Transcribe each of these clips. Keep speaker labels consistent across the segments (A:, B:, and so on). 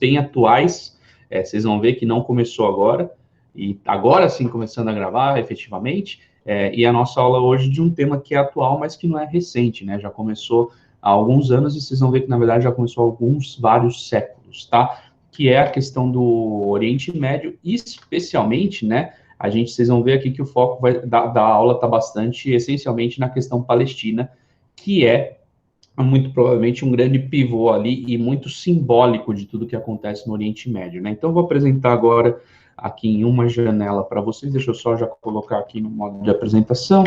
A: bem atuais. Vocês vão ver que não começou agora, e agora sim começando a gravar efetivamente. E a nossa aula hoje de um tema que é atual, mas que não é recente, né? Já começou há alguns anos, e vocês vão ver que, na verdade, já começou há vários séculos, tá? Que é a questão do Oriente Médio, especialmente, né? Vocês vão ver aqui que o foco da aula está bastante, essencialmente, na questão palestina, que é muito provavelmente um grande pivô ali e muito simbólico de tudo que acontece no Oriente Médio, né? Então, eu vou apresentar agora aqui em uma janela para vocês. Deixa eu só já colocar aqui no modo de apresentação.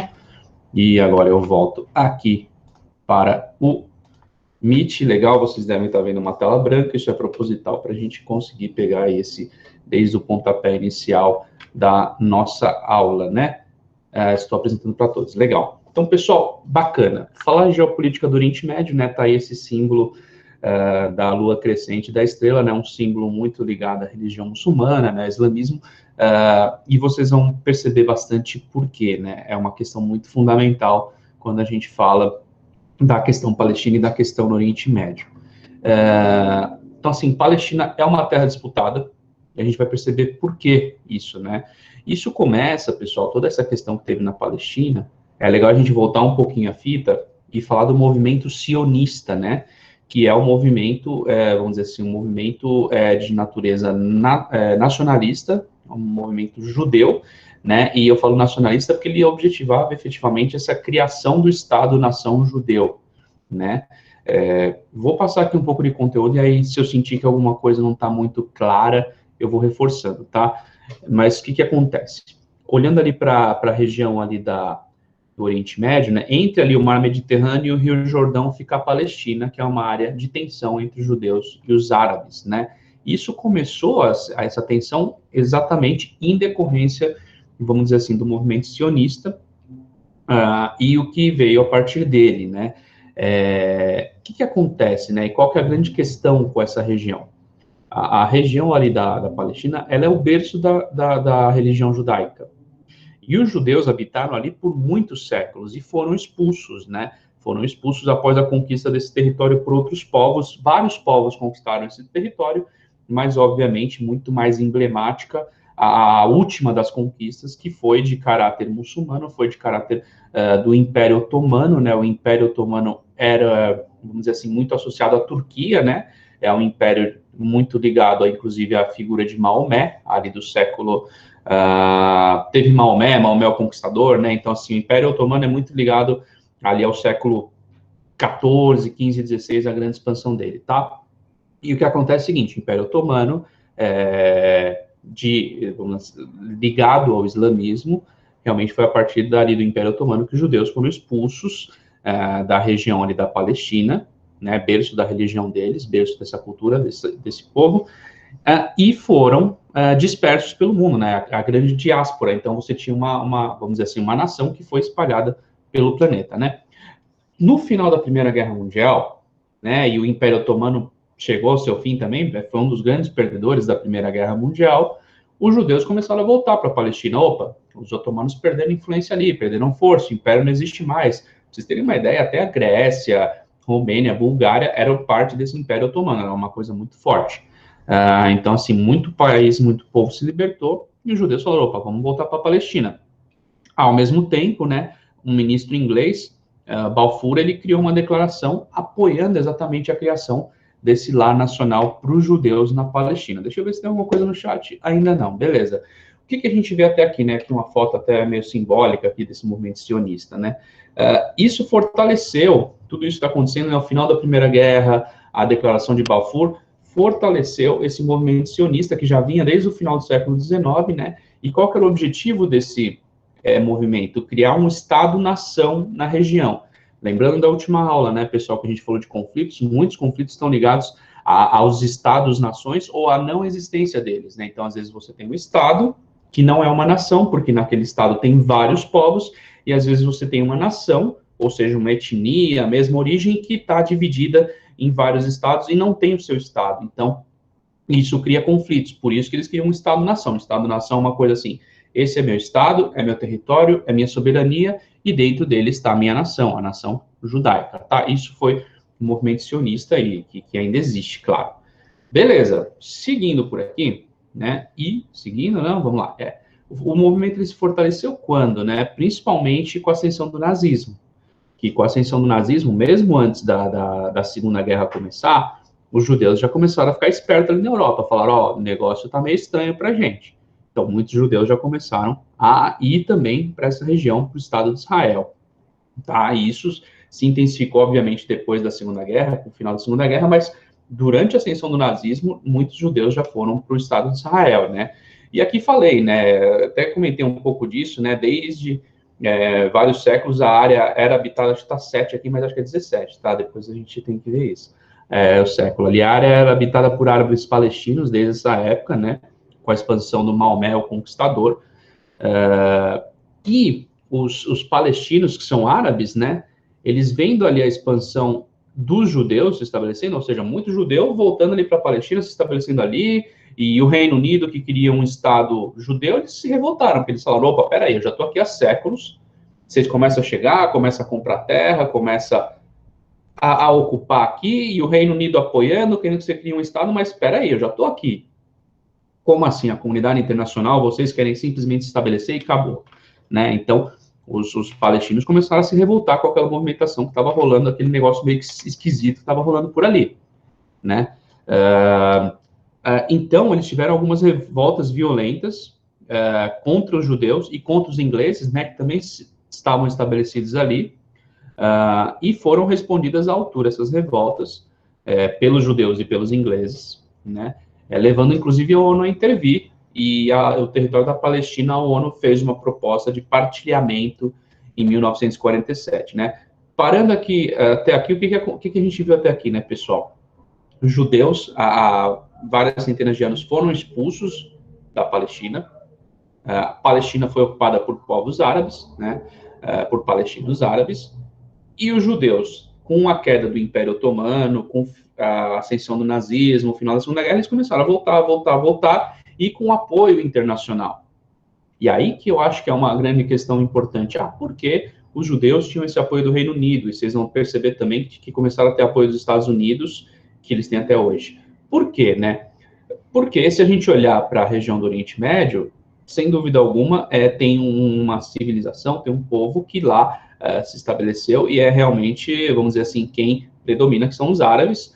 A: E agora eu volto aqui para o Meet. Legal, vocês devem estar vendo uma tela branca. Isso é proposital para a gente conseguir pegar desde o pontapé inicial da nossa aula, né? Estou apresentando para todos. Legal. Então, pessoal, bacana. Falar de geopolítica do Oriente Médio, né? Tá aí esse símbolo da lua crescente da estrela, né? Um símbolo muito ligado à religião muçulmana, né? Islamismo. E vocês vão perceber bastante por quê, né? É uma questão muito fundamental quando a gente fala da questão palestina e da questão no Oriente Médio. Então, assim, Palestina é uma terra disputada, e a gente vai perceber por que isso, né? Isso começa, pessoal, toda essa questão que teve na Palestina, é legal a gente voltar um pouquinho a fita e falar do movimento sionista, né? Que é um movimento, vamos dizer assim, um movimento de natureza nacionalista, um movimento judeu, né? E eu falo nacionalista porque ele objetivava efetivamente essa criação do Estado-nação judeu, né? Vou passar aqui um pouco de conteúdo, e aí, se eu sentir que alguma coisa não está muito clara, eu vou reforçando, tá? Mas o que acontece? Olhando ali para a região ali do Oriente Médio, né, entre ali o Mar Mediterrâneo e o Rio Jordão fica a Palestina, que é uma área de tensão entre os judeus e os árabes, né? Isso começou essa tensão exatamente em decorrência, vamos dizer assim, do movimento sionista, e o que veio a partir dele, né? O que acontece, né? E qual que é a grande questão com essa região? A região ali da Palestina, ela é o berço da religião judaica. E os judeus habitaram ali por muitos séculos e foram expulsos, né? Foram expulsos após a conquista desse território por outros povos. Vários povos conquistaram esse território, mas, obviamente, muito mais emblemática a última das conquistas, que foi de caráter muçulmano, foi de caráter do Império Otomano, né? O Império Otomano era, vamos dizer assim, muito associado à Turquia, né? É um império muito ligado, inclusive, à figura de Maomé, ali do século... teve Maomé é o Conquistador, né? Então, assim, o Império Otomano é muito ligado ali ao século 14, 15, 16, a grande expansão dele, tá? E o que acontece é o seguinte, o Império Otomano, ligado ao islamismo, realmente foi a partir dali do Império Otomano que os judeus foram expulsos da região ali da Palestina, né, berço da religião deles, berço dessa cultura, desse povo, e foram dispersos pelo mundo, né, a grande diáspora. Então, você tinha vamos dizer assim, uma nação que foi espalhada pelo planeta, né. No final da Primeira Guerra Mundial, né, e o Império Otomano chegou ao seu fim também, foi um dos grandes perdedores da Primeira Guerra Mundial, os judeus começaram a voltar para a Palestina. Opa, os otomanos perderam influência ali, perderam força, o império não existe mais. Pra vocês terem uma ideia, até a Grécia, Romênia, Bulgária eram parte desse Império Otomano, era uma coisa muito forte. Então, assim, muito país, muito povo se libertou, e os judeus falaram, opa, vamos voltar para a Palestina. Ao mesmo tempo, né, um ministro inglês, Balfour, ele criou uma declaração apoiando exatamente a criação desse lar nacional para os judeus na Palestina. Deixa eu ver se tem alguma coisa no chat. Ainda não, beleza. O que a gente vê até aqui, né? Aqui uma foto até meio simbólica aqui desse movimento sionista, né? Isso fortaleceu, tudo isso está acontecendo no final da Primeira Guerra, a declaração de Balfour fortaleceu esse movimento sionista que já vinha desde o final do século XIX, né? E qual que era o objetivo desse movimento? Criar um Estado-nação na região. Lembrando da última aula, né, pessoal, que a gente falou de conflitos, muitos conflitos estão ligados aos Estados-nações ou à não existência deles, né? Então, às vezes, você tem um Estado que não é uma nação, porque naquele Estado tem vários povos, e às vezes você tem uma nação, ou seja, uma etnia, a mesma origem, que está dividida em vários estados e não tem o seu Estado. Então, isso cria conflitos, por isso que eles criam um Estado-nação. Estado-nação é uma coisa assim, esse é meu Estado, é meu território, é minha soberania, e dentro dele está a minha nação, a nação judaica, tá? Isso foi um movimento sionista aí, que ainda existe, claro. Beleza, seguindo por aqui, né? E seguindo, não, vamos lá. O movimento ele se fortaleceu quando, né? Principalmente com a ascensão do nazismo. Que com a ascensão do nazismo, mesmo antes da Segunda Guerra começar, os judeus já começaram a ficar espertos ali na Europa, falaram, ó, o negócio tá meio estranho pra gente. Então, muitos judeus já começaram a ir também para essa região, para o Estado de Israel. Tá? E isso se intensificou, obviamente, depois da Segunda Guerra, com o final da Segunda Guerra, mas durante a ascensão do nazismo, muitos judeus já foram para o Estado de Israel, né? E aqui falei, né? Até comentei um pouco disso, né? Desde vários séculos a área era habitada, acho que está 7 aqui, mas acho que é 17, tá? Depois a gente tem que ver isso. O século ali, a área era habitada por árabes palestinos desde essa época, né? Com a expansão do Maomé, o Conquistador. E os palestinos, que são árabes, né? Eles vendo ali a expansão dos judeus se estabelecendo, ou seja, muito judeu voltando ali para a Palestina, se estabelecendo ali, e o Reino Unido, que queria um Estado judeu, eles se revoltaram, porque eles falaram, opa, peraí, eu já estou aqui há séculos, vocês começam a chegar, começam a comprar terra, começam a ocupar aqui, e o Reino Unido apoiando, querendo que você crie um Estado, mas peraí, eu já estou aqui. Como assim? A comunidade internacional, vocês querem simplesmente se estabelecer e acabou, né? Então, os palestinos começaram a se revoltar com aquela movimentação que estava rolando, aquele negócio meio esquisito que estava rolando por ali, né? Então, eles tiveram algumas revoltas violentas contra os judeus e contra os ingleses, né, que também estavam estabelecidos ali, e foram respondidas à altura essas revoltas pelos judeus e pelos ingleses, né, levando inclusive a ONU a intervir, e o território da Palestina, a ONU fez uma proposta de partilhamento em 1947, né. Parando aqui, até aqui, o que a gente viu até aqui, né, pessoal? Os judeus, há várias centenas de anos, foram expulsos da Palestina. A Palestina foi ocupada por povos árabes, né, por palestinos árabes, e os judeus, com a queda do Império Otomano, com a ascensão do nazismo, o final da Segunda Guerra, eles começaram a voltar, e com apoio internacional. E aí que eu acho que é uma grande questão importante. Por que os judeus tinham esse apoio do Reino Unido? E vocês vão perceber também que começaram a ter apoio dos Estados Unidos, que eles têm até hoje. Por quê, né? Porque se a gente olhar para a região do Oriente Médio, sem dúvida alguma, tem uma civilização, tem um povo que lá se estabeleceu e é realmente, vamos dizer assim, quem predomina, que são os árabes.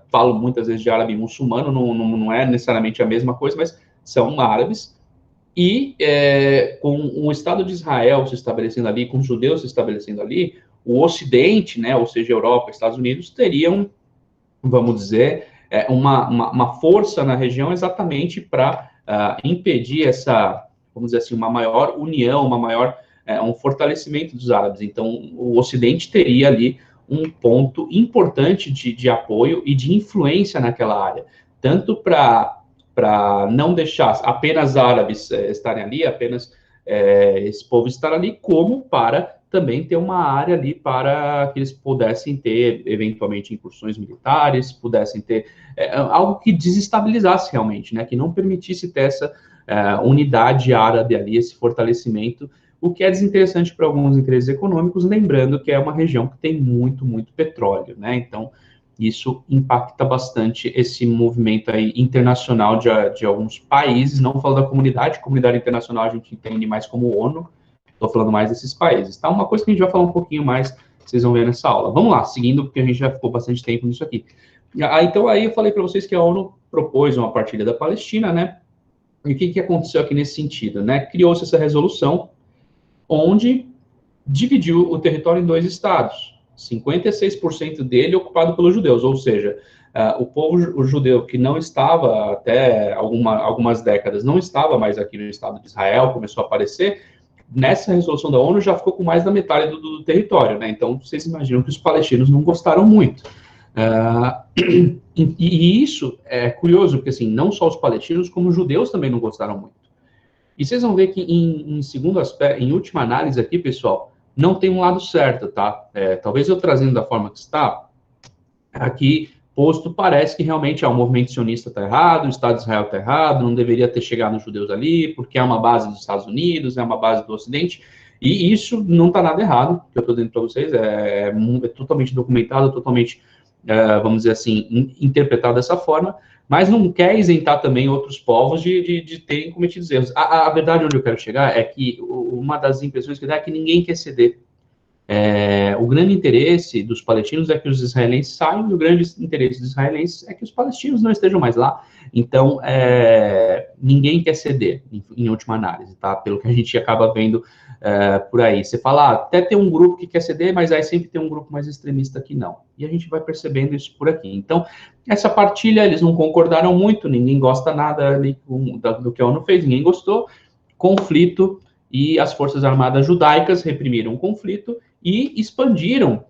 A: Falo muitas vezes de árabe muçulmano, não é necessariamente a mesma coisa, mas são árabes. E com o Estado de Israel se estabelecendo ali, com os judeus se estabelecendo ali, o Ocidente, né, ou seja, Europa, Estados Unidos, teriam, vamos dizer, uma força na região exatamente para impedir essa, vamos dizer assim, uma maior união, um fortalecimento dos árabes. Então, o Ocidente teria ali um ponto importante de apoio e de influência naquela área, tanto para não deixar apenas árabes estarem ali, apenas esse povo estar ali, como para também ter uma área ali para que eles pudessem ter, eventualmente, incursões militares, pudessem ter algo que desestabilizasse realmente, né, que não permitisse ter essa unidade árabe ali, esse fortalecimento, o que é desinteressante para alguns interesses econômicos, lembrando que é uma região que tem muito, muito petróleo, né, então isso impacta bastante esse movimento aí internacional de alguns países, não falo da comunidade internacional a gente entende mais como ONU, estou falando mais desses países, tá? Uma coisa que a gente vai falar um pouquinho mais, vocês vão ver nessa aula. Vamos lá, seguindo, porque a gente já ficou bastante tempo nisso aqui. Então, aí eu falei para vocês que a ONU propôs uma partilha da Palestina, né? E o que aconteceu aqui nesse sentido, né? Criou-se essa resolução, onde dividiu o território em 2 estados, 56% dele ocupado pelos judeus, ou seja, o judeu que não estava até algumas décadas, não estava mais aqui no Estado de Israel, começou a aparecer, nessa resolução da ONU já ficou com mais da metade do território, né? Então, vocês imaginam que os palestinos não gostaram muito. E isso é curioso, porque assim, não só os palestinos, como os judeus também não gostaram muito. E vocês vão ver que em segundo aspecto, em última análise aqui, pessoal, não tem um lado certo, tá? Talvez eu trazendo da forma que está, aqui posto, parece que realmente o movimento sionista está errado, o Estado de Israel está errado, não deveria ter chegado os judeus ali, porque é uma base dos Estados Unidos, é uma base do Ocidente, e isso não está nada errado, que eu estou dizendo para vocês, é totalmente documentado, totalmente vamos dizer assim, interpretado dessa forma, mas não quer isentar também outros povos de terem cometido erros. A verdade onde eu quero chegar é que uma das impressões que dá é que ninguém quer ceder. O grande interesse dos palestinos é que os israelenses saiam, e o grande interesse dos israelenses é que os palestinos não estejam mais lá. Então, ninguém quer ceder, em última análise, tá? Pelo que a gente acaba vendo por aí. Você fala, até tem um grupo que quer ceder, mas aí sempre tem um grupo mais extremista que não. E a gente vai percebendo isso por aqui. Então, essa partilha, eles não concordaram muito, ninguém gosta nada ali do que a ONU fez, ninguém gostou. Conflito, e as forças armadas judaicas reprimiram o conflito e expandiram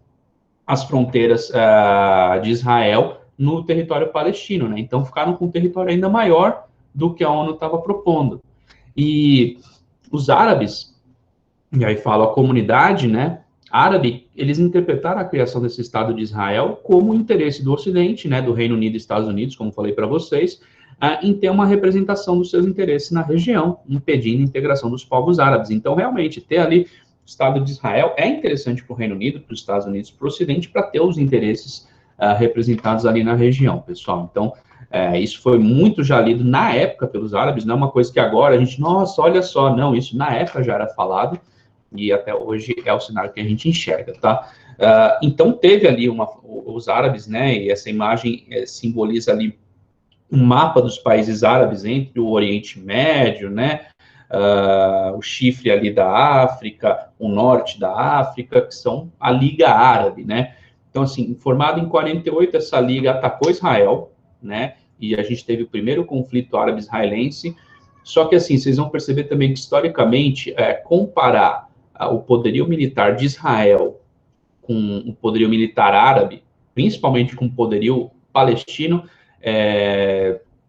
A: as fronteiras de Israel no território palestino, né? Então ficaram com um território ainda maior do que a ONU estava propondo. E os árabes, e aí falo a comunidade, né, árabe, eles interpretaram a criação desse Estado de Israel como interesse do Ocidente, né, do Reino Unido e Estados Unidos, como falei para vocês, em ter uma representação dos seus interesses na região, impedindo a integração dos povos árabes. Então, realmente, ter ali o Estado de Israel é interessante para o Reino Unido, para os Estados Unidos, para o Ocidente, para ter os interesses representados ali na região, pessoal. Então, isso foi muito já lido na época pelos árabes, não é uma coisa que agora a gente, nossa, olha só, não, isso na época já era falado, e até hoje é o cenário que a gente enxerga, tá? Então, teve ali os árabes, né, e essa imagem simboliza ali um mapa dos países árabes entre o Oriente Médio, né, o chifre ali da África, o norte da África, que são a Liga Árabe, né? Então, assim, formada em 48, essa liga atacou Israel, né? E a gente teve o primeiro conflito árabe-israelense. Só que, assim, vocês vão perceber também que, historicamente, comparar o poderio militar de Israel com o poderio militar árabe, principalmente com o poderio palestino,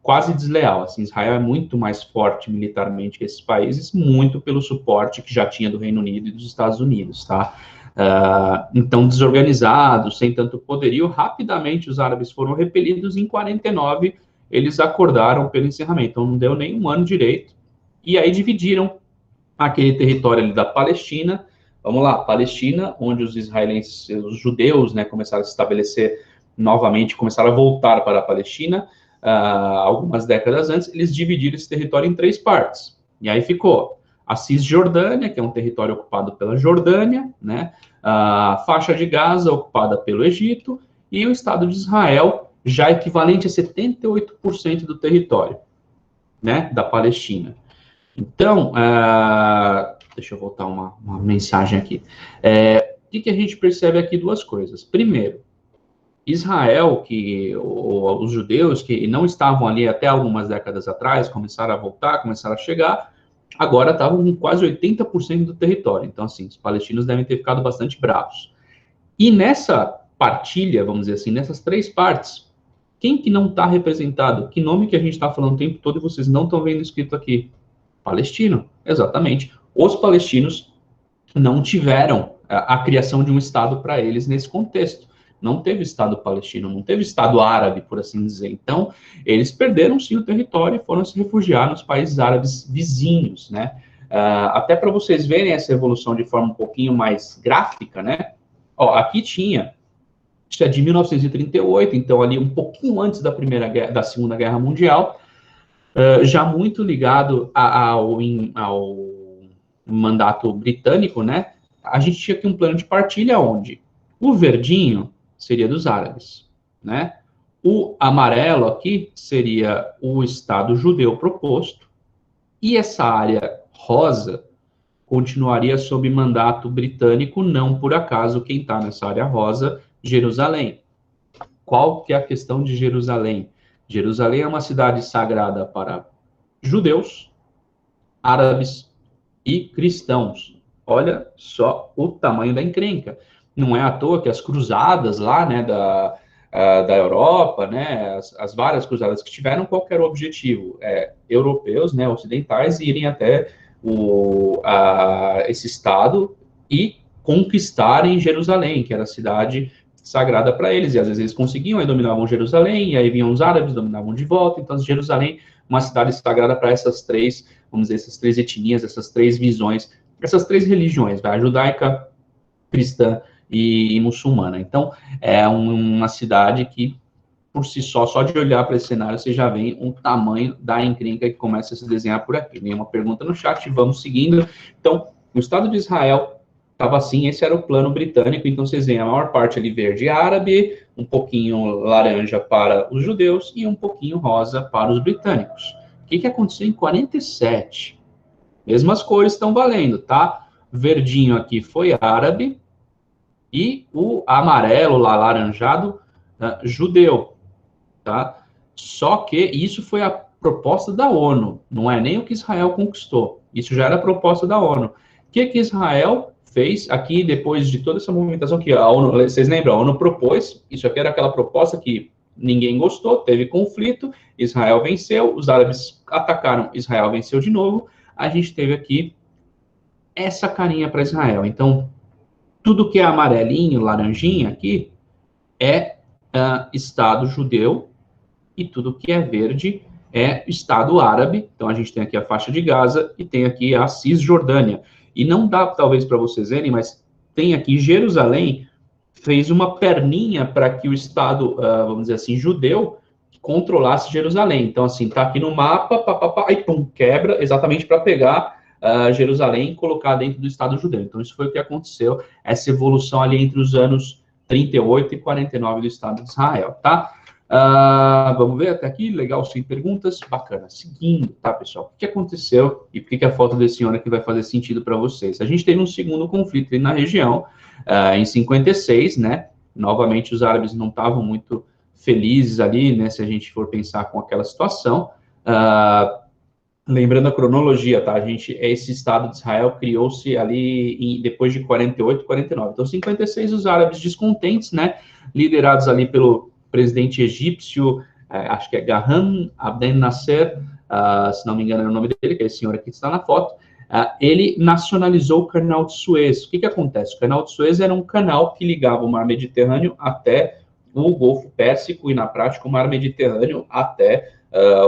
A: quase desleal. Assim, Israel é muito mais forte militarmente que esses países, muito pelo suporte que já tinha do Reino Unido e dos Estados Unidos, tá? Então, desorganizados, sem tanto poderio, rapidamente os árabes foram repelidos. Em 49, eles acordaram pelo encerramento. Então, não deu nem um ano direito. E aí dividiram aquele território ali da Palestina. Vamos lá, Palestina, onde os israelenses, os judeus, né, começaram a se estabelecer novamente, começaram a voltar para a Palestina. Algumas décadas antes, eles dividiram esse território em 3 partes. E aí ficou a Cisjordânia, que é um território ocupado pela Jordânia, né? A faixa de Gaza, ocupada pelo Egito, e o Estado de Israel, já equivalente a 78% do território, né, da Palestina. Então, deixa eu voltar uma mensagem aqui. O que a gente percebe aqui? 2 coisas. Primeiro, Israel, os judeus que não estavam ali até algumas décadas atrás, começaram a voltar, começaram a chegar, agora estavam com quase 80% do território. Então, assim, os palestinos devem ter ficado bastante bravos. E nessa partilha, vamos dizer assim, nessas 3 partes, quem que não está representado? Que nome que a gente está falando o tempo todo e vocês não estão vendo escrito aqui? Palestino, exatamente. Os palestinos não tiveram a criação de um Estado para eles nesse contexto. Não teve Estado palestino, não teve Estado árabe, por assim dizer. Então, eles perderam sim o território e foram se refugiar nos países árabes vizinhos, né? Até para vocês verem essa evolução de forma um pouquinho mais gráfica, né? Aqui tinha, isso é de 1938, então ali um pouquinho antes da Segunda Guerra Mundial, já muito ligado ao mandato britânico, né? A gente tinha aqui um plano de partilha onde o verdinho seria dos árabes, né? O amarelo aqui seria o Estado judeu proposto, e essa área rosa continuaria sob mandato britânico, não por acaso quem está nessa área rosa, Jerusalém. Qual que é a questão de Jerusalém? Jerusalém é uma cidade sagrada para judeus, árabes e cristãos. Olha só o tamanho da encrenca. Não é à toa que as cruzadas lá, né, da Europa, né, as várias cruzadas que tiveram, qual que era o objetivo? Europeus, né, ocidentais, irem até esse estado e conquistarem Jerusalém, que era a cidade sagrada para eles, e às vezes eles conseguiam, aí dominavam Jerusalém, e aí vinham os árabes, dominavam de volta. Então Jerusalém, uma cidade sagrada para essas 3, vamos dizer, essas 3 etnias, essas 3 visões, essas 3 religiões, a judaica, cristã e muçulmana. Então, é uma cidade que, por si só de olhar para esse cenário, você já vê o tamanho da encrenca que começa a se desenhar por aqui. Nenhuma pergunta no chat, vamos seguindo. Então, o Estado de Israel estava assim, esse era o plano britânico, então vocês veem a maior parte ali verde árabe, um pouquinho laranja para os judeus e um pouquinho rosa para os britânicos. O que aconteceu em 47? Mesmas cores estão valendo, tá? Verdinho aqui foi árabe e o amarelo, lá, laranjado, judeu, tá? Só que isso foi a proposta da ONU, não é nem o que Israel conquistou. Isso já era a proposta da ONU. O que Israel fez aqui, depois de toda essa movimentação que a ONU, vocês lembram, a ONU propôs, isso aqui era aquela proposta que ninguém gostou, teve conflito, Israel venceu, os árabes atacaram, Israel venceu de novo, a gente teve aqui essa carinha para Israel. Então, tudo que é amarelinho, laranjinha aqui, é Estado judeu, e tudo que é verde é Estado árabe. Então, a gente tem aqui a faixa de Gaza e tem aqui a Cisjordânia. E não dá, talvez, para vocês verem, mas tem aqui Jerusalém, fez uma perninha para que o Estado, vamos dizer assim, judeu, controlasse Jerusalém. Então, assim, tá aqui no mapa, aí, pum, quebra, exatamente para pegar Jerusalém e colocar dentro do Estado judeu. Então, isso foi o que aconteceu, essa evolução ali entre os anos 38 e 49 do Estado de Israel, tá? Vamos ver até aqui, legal, sem perguntas, bacana. Seguindo, tá, pessoal? O que aconteceu e por que a foto desse senhor aqui vai fazer sentido para vocês? A gente teve um segundo conflito na região, em 56, né? Novamente, os árabes não estavam muito felizes ali, né? Se a gente for pensar com aquela situação. Lembrando a cronologia, tá? Esse Estado de Israel criou-se ali depois de 48, 49. Então, 56, os árabes descontentes, né? Liderados ali pelo presidente egípcio, acho que é Gahan Abdel Nasser, se não me engano é o nome dele, que é esse senhor aqui que está na foto, ele nacionalizou o canal de Suez. O que acontece? O canal de Suez era um canal que ligava o mar Mediterrâneo até o Golfo Pérsico e, na prática, o mar Mediterrâneo até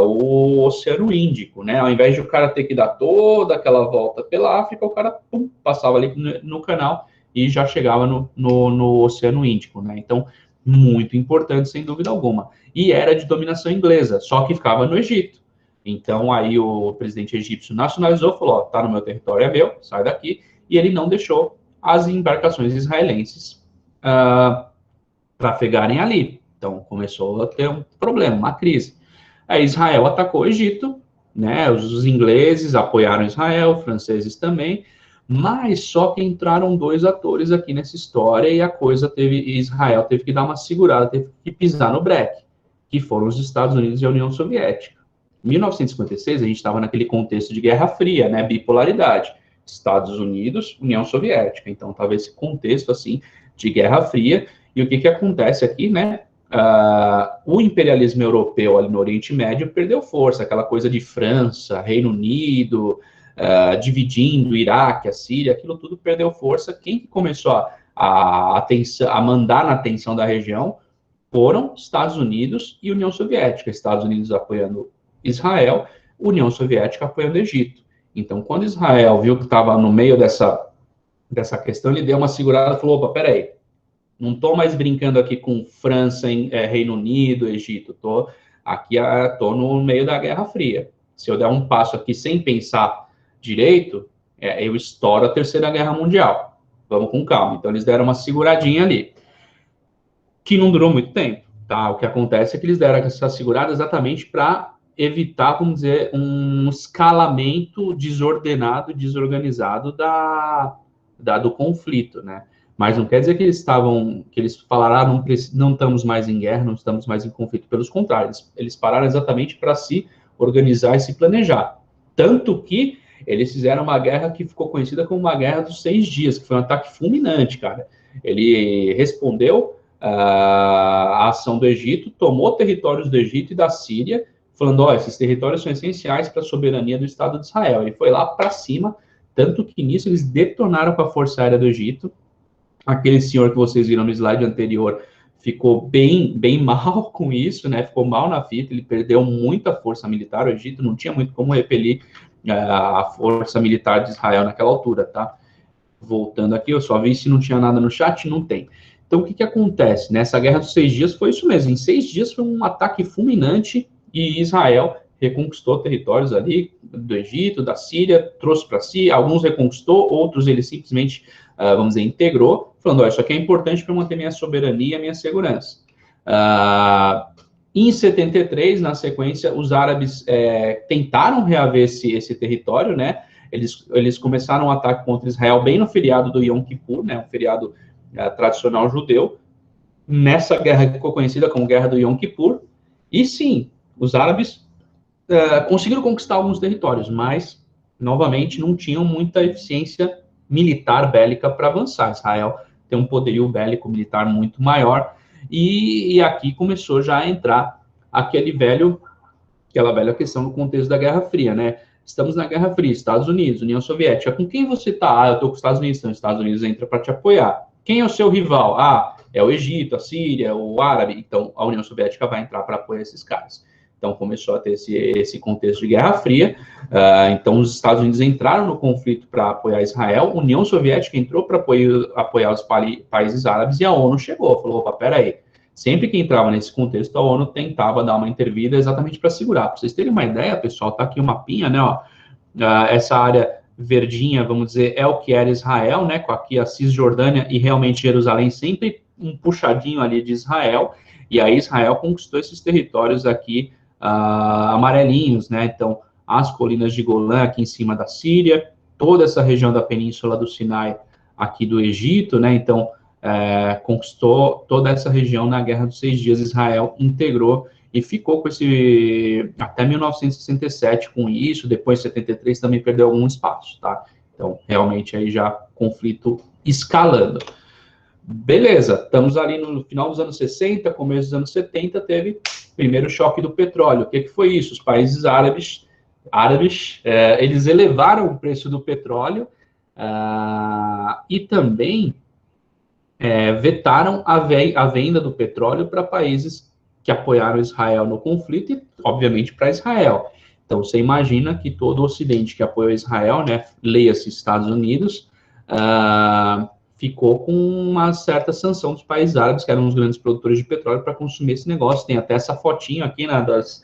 A: o Oceano Índico, né? Ao invés de o cara ter que dar toda aquela volta pela África, o cara passava ali no canal e já chegava no Oceano Índico, né? Então, muito importante, sem dúvida alguma. E era de dominação inglesa, só que ficava no Egito. Então, aí o presidente egípcio nacionalizou, falou, tá no meu território, é meu, sai daqui, e ele não deixou as embarcações israelenses trafegarem ali. Então, começou a ter um problema, uma crise. Aí Israel atacou o Egito, né, os ingleses apoiaram Israel, os franceses também, mas só que entraram dois atores aqui nessa história e a coisa Israel teve que dar uma segurada, teve que pisar no breque, que foram os Estados Unidos e a União Soviética. Em 1956, a gente estava naquele contexto de Guerra Fria, né, bipolaridade, Estados Unidos, União Soviética. Então, estava esse contexto, assim, de Guerra Fria. E o que acontece aqui, né, o imperialismo europeu ali no Oriente Médio perdeu força, aquela coisa de França, Reino Unido, dividindo o Iraque, a Síria, aquilo tudo perdeu força. Quem começou a mandar na atenção da região foram Estados Unidos e União Soviética. Estados Unidos apoiando Israel, União Soviética apoiando o Egito. Então, quando Israel viu que estava no meio dessa questão, ele deu uma segurada e falou, opa, peraí, não estou mais brincando aqui com França, Reino Unido, Egito, estou no meio da Guerra Fria. Se eu der um passo aqui sem pensar direito, eu estouro a Terceira Guerra Mundial. Vamos com calma. Então, eles deram uma seguradinha ali, que não durou muito tempo, tá? O que acontece é que eles deram essa segurada exatamente para evitar, vamos dizer, um escalamento desordenado, desorganizado do conflito, né? Mas não quer dizer que eles falaram, não estamos mais em guerra, não estamos mais em conflito. Pelos contrários, eles pararam exatamente para se organizar e se planejar. Tanto que eles fizeram uma guerra que ficou conhecida como uma Guerra dos 6 Dias, que foi um ataque fulminante, cara. Ele respondeu a ação do Egito, tomou territórios do Egito e da Síria, falando, esses territórios são essenciais para a soberania do Estado de Israel. Ele foi lá para cima, tanto que nisso eles detonaram com a Força Aérea do Egito. Aquele senhor que vocês viram no slide anterior ficou bem mal com isso, né? Ficou mal na fita, ele perdeu muita força militar, o Egito não tinha muito como repelir a força militar de Israel naquela altura, tá? Voltando aqui, eu só vi se não tinha nada no chat, não tem. Então, o que acontece? Nessa Guerra dos 6 Dias foi isso mesmo. Em 6 dias foi um ataque fulminante e Israel reconquistou territórios ali do Egito, da Síria, trouxe para si, alguns reconquistou, outros ele simplesmente, vamos dizer, integrou, falando, ó, isso aqui é importante para manter minha soberania e minha segurança. Em 73, na sequência, os árabes tentaram reaver esse território, né? Eles começaram um ataque contra Israel bem no feriado do Yom Kippur, né? Um feriado tradicional judeu. Nessa guerra que ficou conhecida como Guerra do Yom Kippur. E sim, os árabes conseguiram conquistar alguns territórios, mas, novamente, não tinham muita eficiência militar bélica para avançar. Israel tem um poderio bélico militar muito maior. E aqui começou já a entrar aquela velha questão no contexto da Guerra Fria, né? Estamos na Guerra Fria, Estados Unidos, União Soviética. Com quem você está? Eu estou com os Estados Unidos. Então, os Estados Unidos entra para te apoiar. Quem é o seu rival? É o Egito, a Síria, o árabe. Então, a União Soviética vai entrar para apoiar esses caras. Então, começou a ter esse contexto de Guerra Fria. Então, os Estados Unidos entraram no conflito para apoiar Israel. A União Soviética entrou para apoiar os países árabes e a ONU chegou. Falou, opa, peraí. Sempre que entrava nesse contexto, a ONU tentava dar uma intervida exatamente para segurar. Para vocês terem uma ideia, pessoal, tá aqui um mapinha, né? Ó, essa área verdinha, vamos dizer, é o que era Israel, né? Com aqui a Cisjordânia e realmente Jerusalém, sempre um puxadinho ali de Israel. E aí Israel conquistou esses territórios aqui amarelinhos, né? Então, as colinas de Golã aqui em cima da Síria, toda essa região da península do Sinai aqui do Egito, né? Então, conquistou toda essa região na Guerra dos 6 Dias. Israel integrou e ficou com esse até 1967 com isso, depois 73 também perdeu algum espaço, tá? Então, realmente aí já conflito escalando. Beleza, estamos ali no final dos anos 60, começo dos anos 70, teve o primeiro choque do petróleo. O que foi isso? Os países árabes eles elevaram o preço do petróleo e também vetaram a venda do petróleo para países que apoiaram Israel no conflito e, obviamente, para Israel. Então, você imagina que todo o Ocidente que apoiou Israel, né, leia-se Estados Unidos, ficou com uma certa sanção dos países árabes, que eram os grandes produtores de petróleo, para consumir esse negócio. Tem até essa fotinho aqui, né, das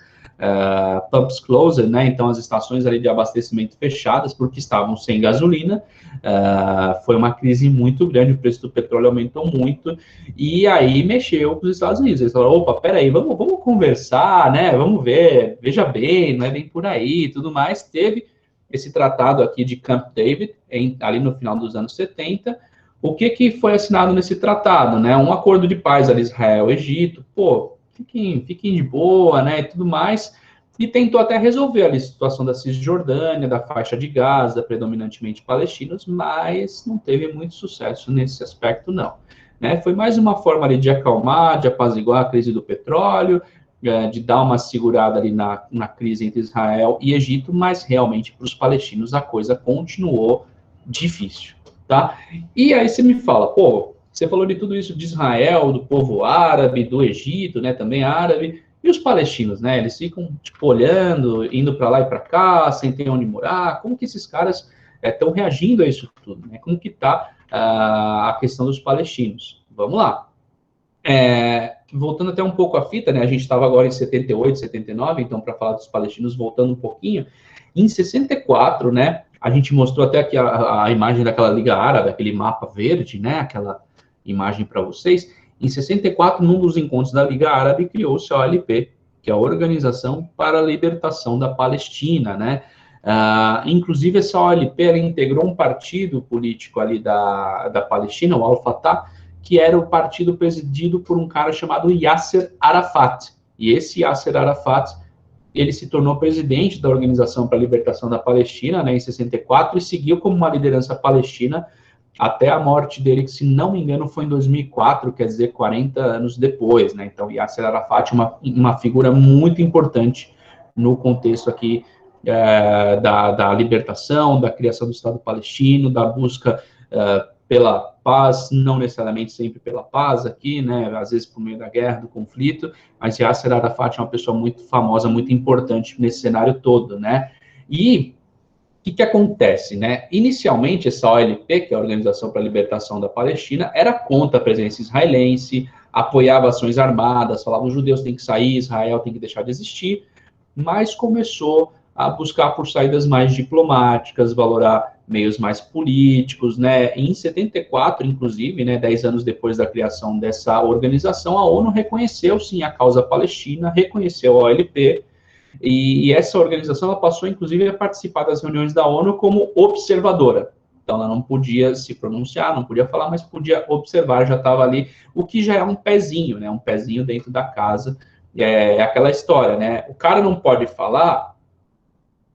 A: pumps closed, né, então as estações ali de abastecimento fechadas, porque estavam sem gasolina. Foi uma crise muito grande, o preço do petróleo aumentou muito, e aí mexeu com os Estados Unidos. Eles falaram, opa, peraí, vamos conversar, né, vamos ver, veja bem, não é bem por aí, tudo mais. Teve esse tratado aqui de Camp David, ali no final dos anos 70, o que foi assinado nesse tratado, né, um acordo de paz ali, Israel, Egito, pô, fiquem de boa, né, e tudo mais, e tentou até resolver ali a situação da Cisjordânia, da faixa de Gaza, predominantemente palestinos, mas não teve muito sucesso nesse aspecto, não. Né? Foi mais uma forma ali de acalmar, de apaziguar a crise do petróleo, de dar uma segurada ali na crise entre Israel e Egito, mas realmente para os palestinos a coisa continuou difícil, tá? E aí você me fala, pô, você falou de tudo isso de Israel, do povo árabe, do Egito, né, também árabe, e os palestinos, né, eles ficam, tipo, olhando, indo para lá e para cá, sem ter onde morar. Como que esses caras estão reagindo a isso tudo, né? Como que está a questão dos palestinos? Vamos lá. Voltando até um pouco à fita, né, a gente estava agora em 78, 79, então, para falar dos palestinos, voltando um pouquinho, em 64, né, a gente mostrou até aqui a imagem daquela Liga Árabe, aquele mapa verde, né, aquela imagem para vocês. Em 64, num dos encontros da Liga Árabe, criou-se a OLP, que é a Organização para a Libertação da Palestina, né? Inclusive, essa OLP, ela integrou um partido político ali da Palestina, o Al-Fatah, que era o partido presidido por um cara chamado Yasser Arafat. E esse Yasser Arafat, ele se tornou presidente da Organização para a Libertação da Palestina, né, em 64, e seguiu como uma liderança palestina até a morte dele, que, se não me engano, foi em 2004, quer dizer, 40 anos depois, né? Então, Yasser Arafat é uma figura muito importante no contexto aqui da libertação, da criação do Estado palestino, da busca pela paz, não necessariamente sempre pela paz aqui, né? Às vezes por meio da guerra, do conflito, mas Yasser Arafat é uma pessoa muito famosa, muito importante nesse cenário todo, né? E que acontece, né? Inicialmente, essa OLP, que é a Organização para a Libertação da Palestina, era contra a presença israelense, apoiava ações armadas, falava os judeus têm que sair, Israel tem que deixar de existir, mas começou a buscar por saídas mais diplomáticas, valorar meios mais políticos, né? Em 74, inclusive, né, 10 anos depois da criação dessa organização, a ONU reconheceu, sim, a causa palestina, reconheceu a OLP, e essa organização ela passou, inclusive, a participar das reuniões da ONU como observadora. Então, ela não podia se pronunciar, não podia falar, mas podia observar, já estava ali, o que já é um pezinho, né? Um pezinho dentro da casa. É aquela história, né? O cara não pode falar,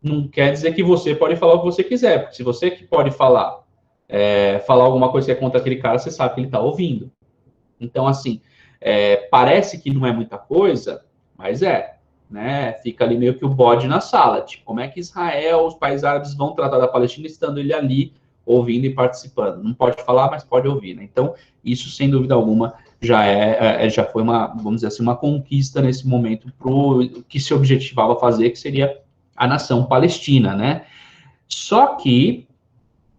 A: não quer dizer que você pode falar o que você quiser, porque se você que pode falar, falar alguma coisa que é contra aquele cara, você sabe que ele está ouvindo. Então, assim, parece que não é muita coisa, mas né? Fica ali meio que o bode na sala. Tipo, como é que Israel, os países árabes vão tratar da Palestina estando ele ali ouvindo e participando? Não pode falar, mas pode ouvir, né? Então, isso, sem dúvida alguma, já foi uma, vamos dizer assim, uma conquista nesse momento para o que se objetivava fazer, que seria a nação palestina, né? Só que,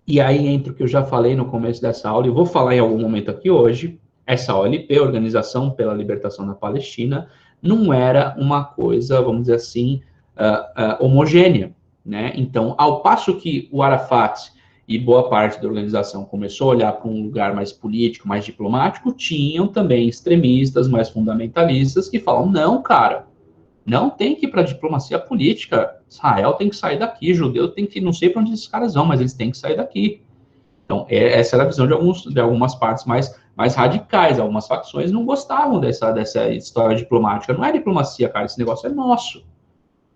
A: e aí entra o que eu já falei no começo dessa aula, e vou falar em algum momento aqui hoje, essa OLP, Organização pela Libertação da Palestina, não era uma coisa, vamos dizer assim, homogênea, né? Então, ao passo que o Arafat e boa parte da organização começou a olhar para um lugar mais político, mais diplomático, tinham também extremistas, mais fundamentalistas, que falam, não, cara, não tem que ir para a diplomacia política, Israel tem que sair daqui, judeu tem que, não sei para onde esses caras vão, mas eles têm que sair daqui. Então, essa era a visão de algumas partes mais radicais. Algumas facções não gostavam dessa história diplomática. Não é diplomacia, cara, esse negócio é nosso,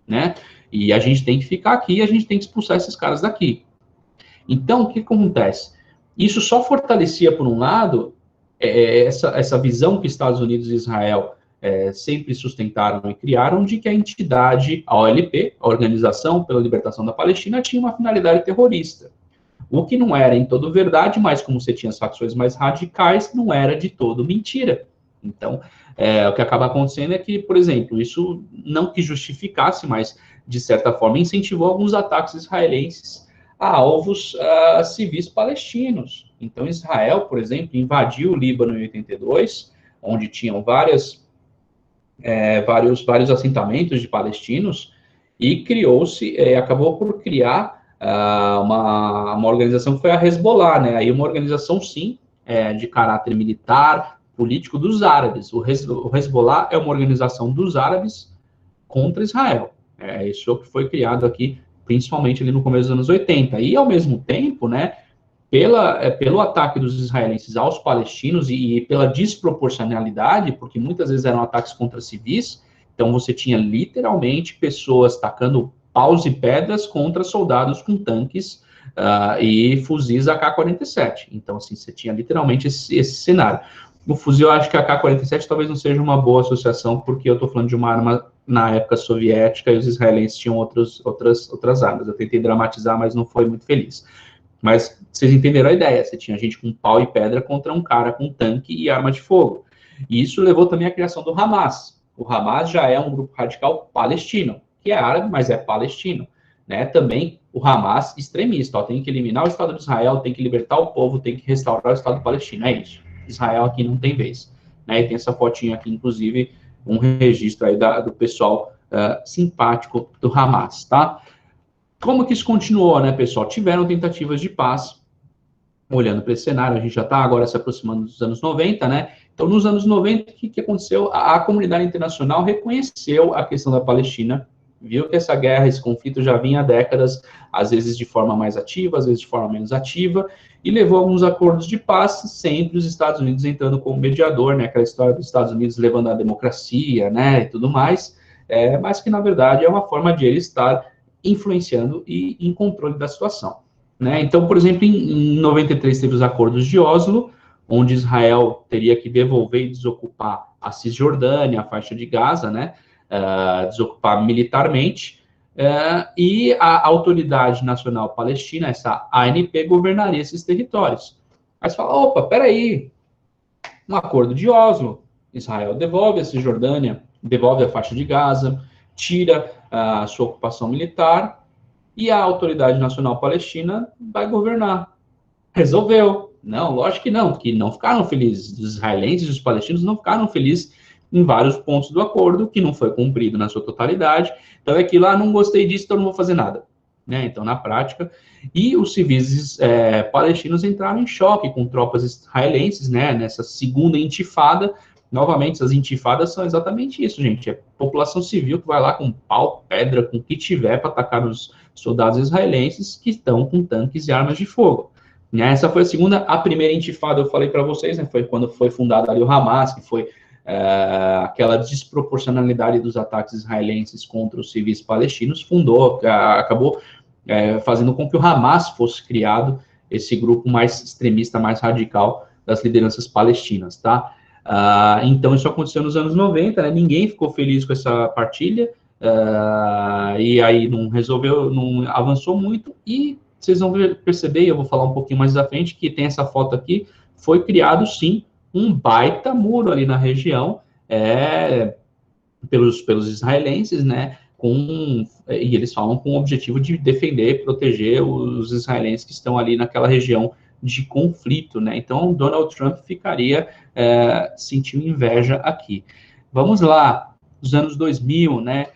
A: né? E a gente tem que ficar aqui, a gente tem que expulsar esses caras daqui. Então, o que acontece? Isso só fortalecia, por um lado, essa visão que Estados Unidos e Israel sempre sustentaram e criaram de que a entidade, a OLP, a Organização pela Libertação da Palestina, tinha uma finalidade terrorista. O que não era em todo verdade, mas como você tinha as facções mais radicais, não era de todo mentira. Então, o que acaba acontecendo é que, por exemplo, isso não que justificasse, mas, de certa forma, incentivou alguns ataques israelenses a alvos civis palestinos. Então, Israel, por exemplo, invadiu o Líbano em 82, onde tinham vários assentamentos de palestinos, e criou-se, acabou por criar uma organização que foi a Hezbollah, né? Aí uma organização, sim, de caráter militar, político dos árabes. O Hezbollah é uma organização dos árabes contra Israel. Isso que foi criado aqui, principalmente ali no começo dos anos 80. E, ao mesmo tempo, né, pelo ataque dos israelenses aos palestinos e pela desproporcionalidade, porque muitas vezes eram ataques contra civis, então você tinha literalmente pessoas tacando paus e pedras contra soldados com tanques e fuzis AK-47. Então, assim, você tinha literalmente esse cenário. O fuzil, eu acho que a AK-47 talvez não seja uma boa associação, porque eu estou falando de uma arma na época soviética e os israelenses tinham outras armas. Eu tentei dramatizar, mas não foi muito feliz. Mas vocês entenderam a ideia, você tinha gente com pau e pedra contra um cara com tanque e arma de fogo. E isso levou também à criação do Hamas. O Hamas já é um grupo radical palestino, que é árabe, mas é palestino. Né? Também o Hamas extremista, tem que eliminar o Estado de Israel, tem que libertar o povo, tem que restaurar o Estado palestino, é isso. Israel aqui não tem vez. Né? E tem essa fotinha aqui, inclusive, um registro aí do pessoal simpático do Hamas, tá? Como que isso continuou, né, pessoal? Tiveram tentativas de paz, olhando para esse cenário, a gente já está agora se aproximando dos anos 90, né? Então, nos anos 90, o que aconteceu? A comunidade internacional reconheceu a questão da Palestina, viu que essa guerra, esse conflito já vinha há décadas, às vezes de forma mais ativa, às vezes de forma menos ativa, e levou a alguns acordos de paz, sempre os Estados Unidos entrando como mediador, né? Aquela história dos Estados Unidos levando a democracia, né? E tudo mais, mas que, na verdade, é uma forma de ele estar influenciando e em controle da situação. Né? Então, por exemplo, em 93 teve os acordos de Oslo, onde Israel teria que devolver e desocupar a Cisjordânia, a faixa de Gaza, né? Desocupar militarmente, e a Autoridade Nacional Palestina, essa ANP, governaria esses territórios. Aí você fala, opa, peraí, um acordo de Oslo, Israel devolve a Cisjordânia, devolve a faixa de Gaza, tira a sua ocupação militar, e a Autoridade Nacional Palestina vai governar. Resolveu. Não, lógico que não ficaram felizes. Os israelenses e os palestinos não ficaram felizes em vários pontos do acordo, que não foi cumprido na sua totalidade. Então é que lá, não gostei disso, então não vou fazer nada. Né? Então, na prática, e os civis palestinos entraram em choque com tropas israelenses, né? Nessa segunda intifada. Novamente, essas intifadas são exatamente isso, gente. É população civil que vai lá com pau, pedra, com o que tiver para atacar os soldados israelenses que estão com tanques e armas de fogo. Essa foi a segunda. A primeira intifada, eu falei para vocês, né, foi quando foi fundado ali o Hamas, que foi aquela desproporcionalidade dos ataques israelenses contra os civis palestinos, acabou fazendo com que o Hamas fosse criado, esse grupo mais extremista, mais radical das lideranças palestinas, tá? Então, isso aconteceu nos anos 90, né? Ninguém ficou feliz com essa partilha, e aí não avançou muito, e vocês vão perceber, eu vou falar um pouquinho mais à frente, que tem essa foto aqui, foi criado, sim, um baita muro ali na região, pelos israelenses, né, e eles falam com o objetivo de defender, proteger os israelenses que estão ali naquela região de conflito, né, então Donald Trump ficaria sentindo inveja aqui. Vamos lá, nos anos 2000, né,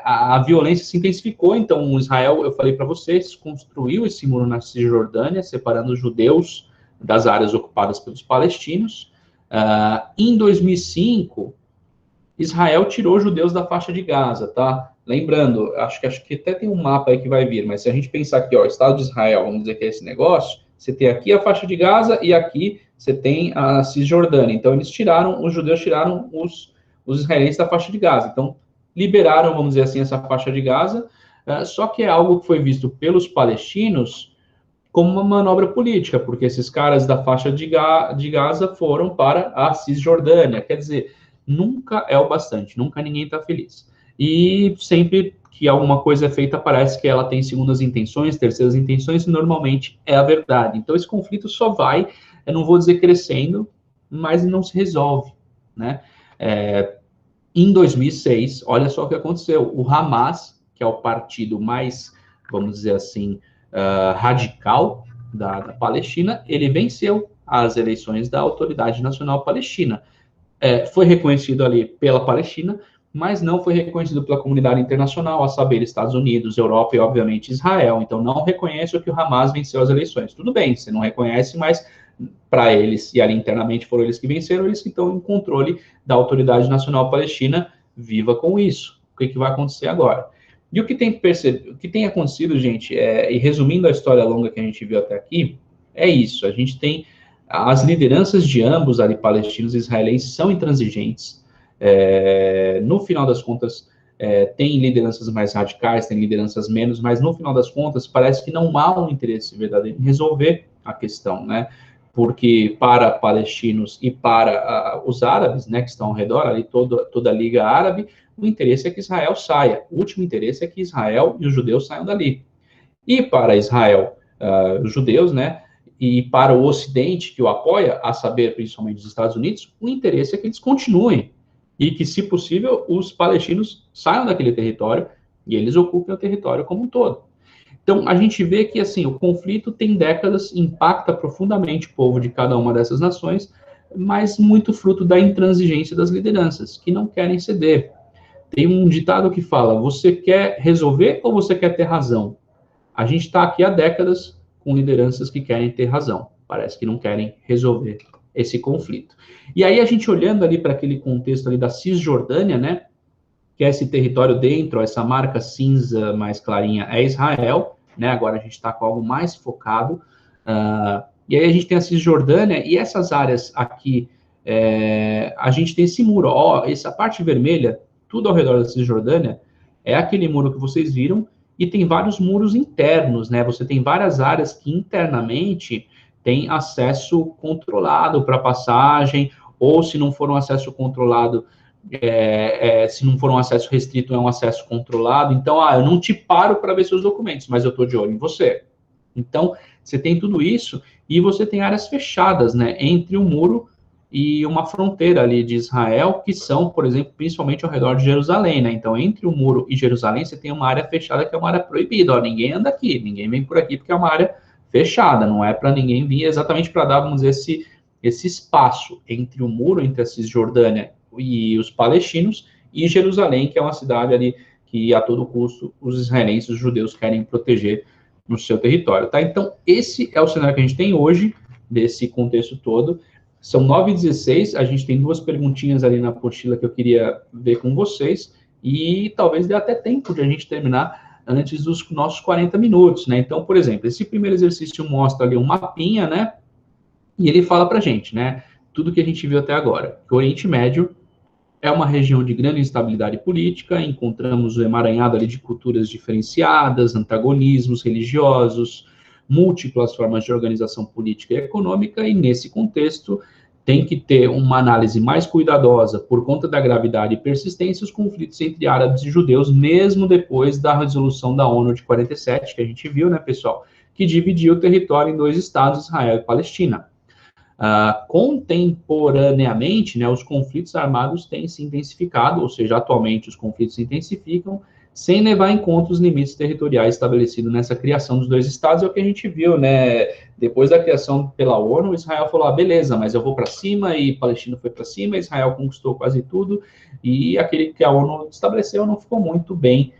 A: a violência se intensificou, então Israel, eu falei para vocês, construiu esse muro na Cisjordânia, separando os judeus das áreas ocupadas pelos palestinos. Em 2005, Israel tirou judeus da faixa de Gaza, tá? Lembrando, acho que até tem um mapa aí que vai vir, mas se a gente pensar aqui, ó, Estado de Israel, vamos dizer que é esse negócio, você tem aqui a faixa de Gaza e aqui você tem a Cisjordânia. Então, os judeus tiraram os israelenses da faixa de Gaza. Então, liberaram, vamos dizer assim, essa faixa de Gaza, só que é algo que foi visto pelos palestinos como uma manobra política, porque esses caras da faixa de Gaza foram para a Cisjordânia. Quer dizer, nunca é o bastante, nunca ninguém está feliz. E sempre que alguma coisa é feita, parece que ela tem segundas intenções, terceiras intenções, e normalmente é a verdade. Então, esse conflito só vai, eu não vou dizer crescendo, mas não se resolve, né? Em 2006, olha só o que aconteceu. O Hamas, que é o partido mais, vamos dizer assim, radical da Palestina, ele venceu as eleições da Autoridade Nacional Palestina. Foi reconhecido ali pela Palestina, mas não foi reconhecido pela comunidade internacional, a saber, Estados Unidos, Europa e, obviamente, Israel. Então, não reconhece que o Hamas venceu as eleições. Tudo bem, você não reconhece, mas para eles, e ali internamente foram eles que venceram, eles que estão em controle da Autoridade Nacional Palestina, viva com isso. O que vai acontecer agora? E o que tem acontecido, gente, e resumindo a história longa que a gente viu até aqui, é isso. A gente tem as lideranças de ambos, ali, palestinos e israelenses, são intransigentes. No final das contas, tem lideranças mais radicais, tem lideranças menos, mas no final das contas, parece que não há um interesse verdadeiro em resolver a questão, né? Porque para palestinos e para os árabes, né, que estão ao redor, ali toda a Liga Árabe, o interesse é que Israel saia. O último interesse é que Israel e os judeus saiam dali. E para Israel, os judeus, né, e para o Ocidente, que o apoia, a saber, principalmente os Estados Unidos, o interesse é que eles continuem e que, se possível, os palestinos saiam daquele território e eles ocupem o território como um todo. Então, a gente vê que, assim, o conflito tem décadas, impacta profundamente o povo de cada uma dessas nações, mas muito fruto da intransigência das lideranças, que não querem ceder. Tem um ditado que fala, você quer resolver ou você quer ter razão? A gente está aqui há décadas com lideranças que querem ter razão, parece que não querem resolver esse conflito. E aí, a gente olhando ali para aquele contexto ali da Cisjordânia, né, que é esse território dentro, essa marca cinza mais clarinha é Israel, né? Agora a gente está com algo mais focado. E aí a gente tem a Cisjordânia e essas áreas aqui, a gente tem esse muro, ó, essa parte vermelha, tudo ao redor da Cisjordânia, é aquele muro que vocês viram, e tem vários muros internos, né? Você tem várias áreas que internamente tem acesso controlado para passagem, ou se não for um acesso controlado, se não for um acesso restrito, é um acesso controlado. Então, eu não te paro para ver seus documentos, mas eu estou de olho em você. Então, você tem tudo isso e você tem áreas fechadas, né, entre o muro e uma fronteira ali de Israel, que são, por exemplo, principalmente ao redor de Jerusalém, né? Então, entre o muro e Jerusalém, você tem uma área fechada que é uma área proibida. Ó, ninguém anda aqui, ninguém vem por aqui, porque é uma área fechada, não é para ninguém vir, exatamente para dar, vamos dizer, esse espaço entre o muro, entre a Cisjordânia e os palestinos, e Jerusalém, que é uma cidade ali que, a todo custo, os israelenses, os judeus, querem proteger no seu território, tá? Então, esse é o cenário que a gente tem hoje, desse contexto todo. São 9h16, a gente tem 2 perguntinhas ali na apostila que eu queria ver com vocês, e talvez dê até tempo de a gente terminar antes dos nossos 40 minutos, né? Então, por exemplo, esse primeiro exercício mostra ali um mapinha, né? E ele fala pra gente, né? Tudo que a gente viu até agora, que o Oriente Médio é uma região de grande instabilidade política, encontramos o emaranhado ali de culturas diferenciadas, antagonismos religiosos, múltiplas formas de organização política e econômica, e nesse contexto tem que ter uma análise mais cuidadosa por conta da gravidade e persistência dos conflitos entre árabes e judeus, mesmo depois da resolução da ONU de 47, que a gente viu, né, pessoal, que dividiu o território em 2 estados, Israel e Palestina. Contemporaneamente, né, os conflitos armados têm se intensificado, ou seja, atualmente os conflitos se intensificam, sem levar em conta os limites territoriais estabelecidos nessa criação dos 2 estados. É o que a gente viu, né? Depois da criação pela ONU, Israel falou, beleza, mas eu vou para cima, e Palestina foi para cima, Israel conquistou quase tudo, e aquele que a ONU estabeleceu não ficou muito bem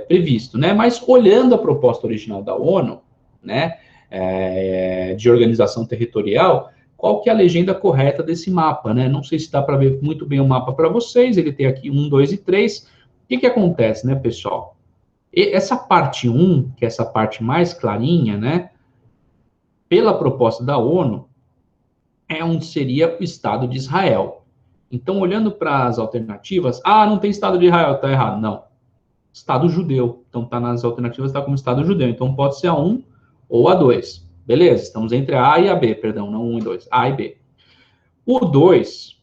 A: previsto, né? Mas olhando a proposta original da ONU, né, de organização territorial, qual que é a legenda correta desse mapa, né? Não sei se dá para ver muito bem o mapa para vocês, ele tem aqui 1, 2 e 3. O que acontece, né, pessoal? Essa parte 1, que é essa parte mais clarinha, né, pela proposta da ONU, é onde seria o Estado de Israel. Então, olhando para as alternativas, não tem Estado de Israel, tá errado. Não. Estado judeu. Então, tá nas alternativas, tá como Estado judeu. Então, pode ser a 1 ou a 2. Beleza, estamos entre a A e a B, perdão, não 1 e 2, A e B. O 2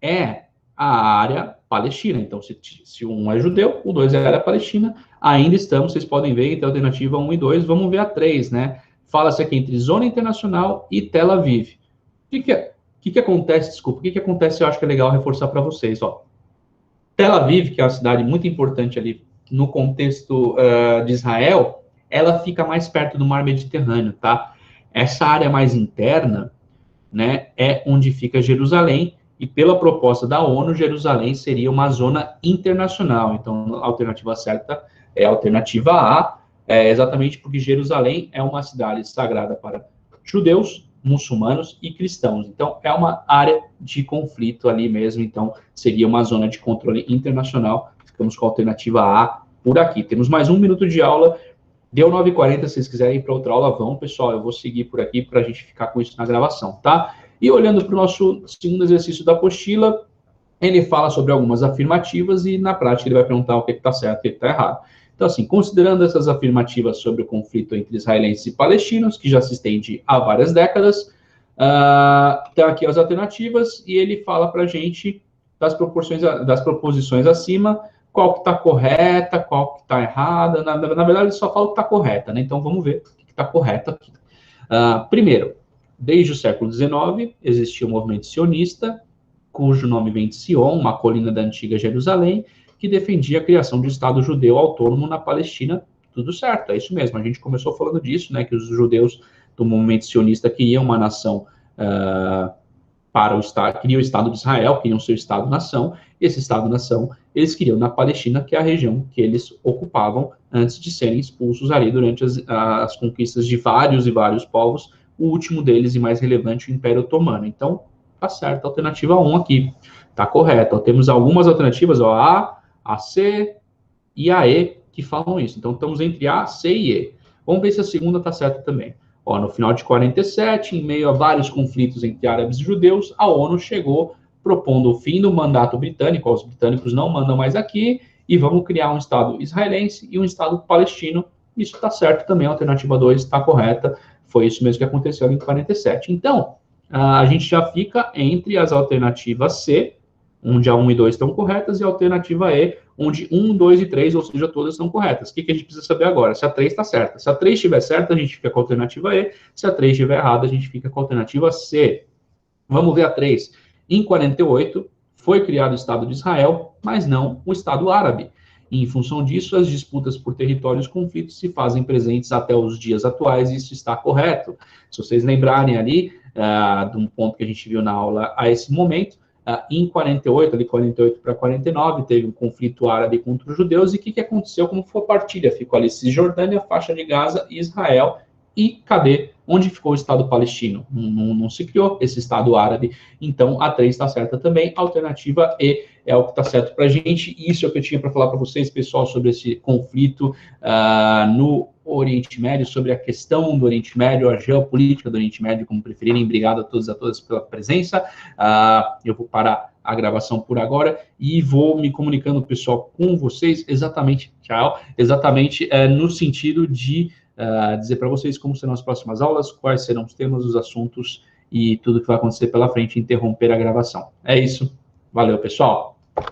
A: é a área palestina, então se um é judeu, o 2 é a área palestina, ainda estamos, vocês podem ver, entre a alternativa 1 e 2, vamos ver a 3, né? Fala-se aqui entre zona internacional e Tel Aviv. O que acontece, desculpa, o que acontece, eu acho que é legal reforçar para vocês, ó. Tel Aviv, que é uma cidade muito importante ali no contexto de Israel, ela fica mais perto do mar Mediterrâneo, tá? Essa área mais interna, né, é onde fica Jerusalém, e pela proposta da ONU, Jerusalém seria uma zona internacional. Então, a alternativa certa é a alternativa A, exatamente porque Jerusalém é uma cidade sagrada para judeus, muçulmanos e cristãos. Então, é uma área de conflito ali mesmo, então seria uma zona de controle internacional. Ficamos com a alternativa A por aqui. Temos mais 1 minuto de aula. Deu 9h40, se vocês quiserem ir para outra aula, vão, pessoal. Eu vou seguir por aqui para a gente ficar com isso na gravação, tá? E olhando para o nosso segundo exercício da apostila, ele fala sobre algumas afirmativas e, na prática, ele vai perguntar o que está certo e o que está errado. Então, assim, considerando essas afirmativas sobre o conflito entre israelenses e palestinos, que já se estende há várias décadas, tem aqui as alternativas e ele fala para a gente das proposições acima, qual que está correta, qual que está errada. Na verdade, ele só fala que está correta, né? Então, vamos ver o que está correto aqui. Primeiro, desde o século XIX, existia o movimento sionista, cujo nome vem de Sion, uma colina da antiga Jerusalém, que defendia a criação de um Estado judeu autônomo na Palestina. Tudo certo, é isso mesmo. A gente começou falando disso, né? Que os judeus do movimento sionista queriam uma nação para o Estado, queriam o Estado de Israel, queriam seu Estado-nação. Esse Estado-nação eles queriam na Palestina, que é a região que eles ocupavam antes de serem expulsos ali durante as conquistas de vários e vários povos, o último deles e mais relevante, o Império Otomano. Então, tá certo, a alternativa 1 aqui, tá correta. Temos algumas alternativas, ó, a C e a E, que falam isso. Então, estamos entre A, C e E. Vamos ver se a segunda tá certa também. Ó, no final de 47, em meio a vários conflitos entre árabes e judeus, a ONU chegou propondo o fim do mandato britânico, os britânicos não mandam mais aqui, e vamos criar um Estado israelense e um Estado palestino. Isso está certo também, a alternativa 2 está correta, foi isso mesmo que aconteceu em 47. Então, a gente já fica entre as alternativas C, onde a 1 e 2 estão corretas, e a alternativa E, onde 1, 2 e 3, ou seja, todas estão corretas. O que a gente precisa saber agora? Se a 3 está certa. Se a 3 estiver certa, a gente fica com a alternativa E. Se a 3 estiver errada, a gente fica com a alternativa C. Vamos ver a 3. Em 48, foi criado o Estado de Israel, mas não o Estado árabe. E, em função disso, as disputas por territórios e conflitos se fazem presentes até os dias atuais, e isso está correto. Se vocês lembrarem ali, de um ponto que a gente viu na aula a esse momento, em 48, ali 48 para 49, teve um conflito árabe contra os judeus, e o que aconteceu? Como foi a partilha? Ficou ali Cisjordânia, faixa de Gaza e Israel, e cadê? Onde ficou o Estado palestino? Não se criou esse Estado árabe. Então, a 3 está certa também. A alternativa E é o que está certo para a gente. Isso é o que eu tinha para falar para vocês, pessoal, sobre esse conflito no Oriente Médio, sobre a questão do Oriente Médio, a geopolítica do Oriente Médio, como preferirem. Obrigado a todos e a todas pela presença. Eu vou parar a gravação por agora e vou me comunicando, pessoal, com vocês exatamente, tchau, exatamente no sentido de dizer para vocês como serão as próximas aulas, quais serão os temas, os assuntos e tudo que vai acontecer pela frente, interromper a gravação. É isso. Valeu, pessoal.